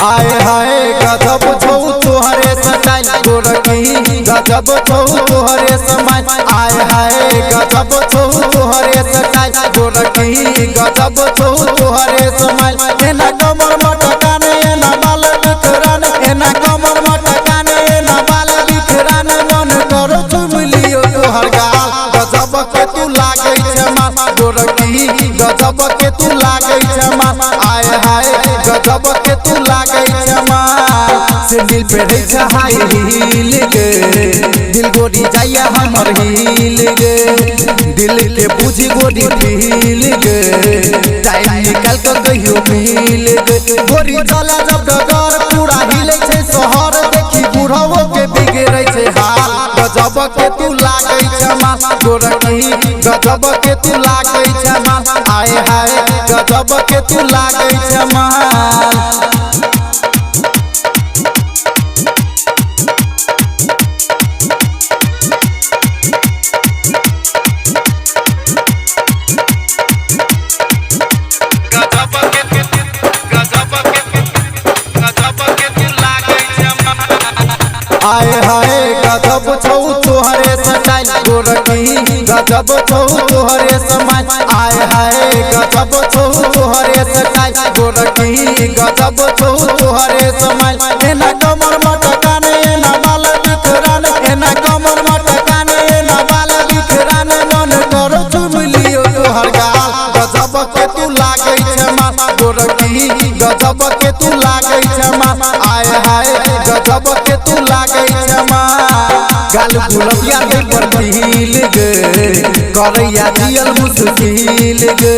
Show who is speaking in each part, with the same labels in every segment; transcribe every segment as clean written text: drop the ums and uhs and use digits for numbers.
Speaker 1: आए हाय गजब छौ तोहरे स्टाइल गोरकी गजब छौ तोहरे समय आए हाय गजब छौ तोहरे स्टाइल गोरकी गजब छौ तोहरे समय एना कमर मटकान एना बाल बिखरान एना कमर मटकान एना बाल बिखरान मन करो चुम लियो तोहर गाल गजब के तू लागै छै मां गोरकी गजब के तू लागै छै मां आए हाय गजब के तू लागै छै मां से दिल पे रह छै हाई हील गे दिल गोरी जाइया हमर हील गे दिल के बुझी गोरी फील गे टाइम निकाल के कहियो मिल गे गोरी चला जब डगर पूरा हिलै छै शहर देखी बुढ़ाओ के बिगड़ै छै हाल गजब के तू लागै छै मां गोरकी गजब के तू लागै छै मां आए हाय गजब के तू लागै छै मां आए हाय गजब छौ तोहरे स्टाइल गोरकी गजब छौ तोहरे समय आए हाय गजब छौ तोहरे स्टाइल गोरकी गजब छौ तोहरे समय एना कमर मटकान एना बाल बिखरान एना कमर मटकान एना बाल बिखरान मन करो चुम लियो तोहर गाल गजब के तू लागै छै मां गोरकी गजब के तू लागै छै मां आए हाय गजब के तू लागै छै मां गाल गुलबिया दे पर दिल गे करैया दियल मुश्किल गे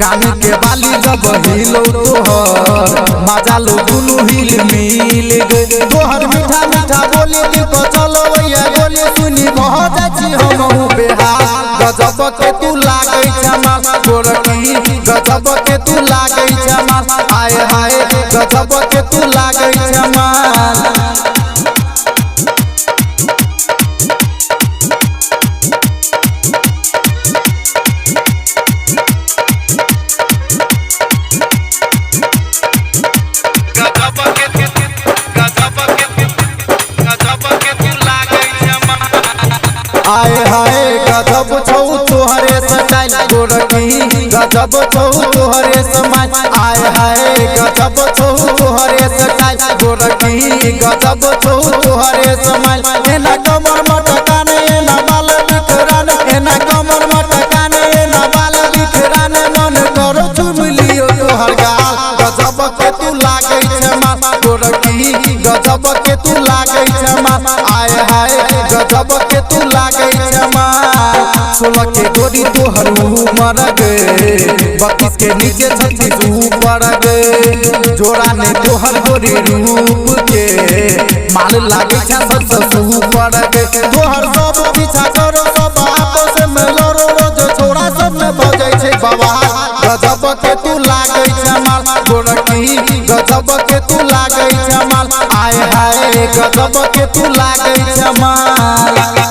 Speaker 1: कान के बाली जब हिलो तोहर मजा लो दुनु हिल मिल गे तोहर मीठा मीठा बोली दिल को चलवैया बोली सुनी बह जाछि हमहु बेहाल गजब के तू लागै छै मां गोरकी गजब के तू लागै छै मां आए हाय गजब के तू लागै छै मां आए हाय गजब छौ तोहरे स्टाइल गोरकी गजब छौ तोहरे समय आए हाय गजब छौ तोहरे स्टाइल गोरकी गजब छौ तोहरे समय एना कमर मटकान एना बाल बिखरान एना कमर मटकान एना बाल बिखरान मन करो चुम लियो तोहर गाल गजब के तू लागै छै मां गोरकी गजब के तू लागै छै मां आए हाय गजब के तू लागै छै मां 16 के गोरी तोहर उमर गे 32 के नीचे 36 ऊपर गे जोड़ा ने तोहर गोरी रूप के माल लागै छै सबसे ऊपर गे तोहर सब पीछा करो सब आपस में लड़ो रोज छोड़ा सब में भ जाय छै बवाल गजब के तू लागै छै माल गोरकी गजब के तू लागै छै माल आए हाय गजब के तू लागै छै माल।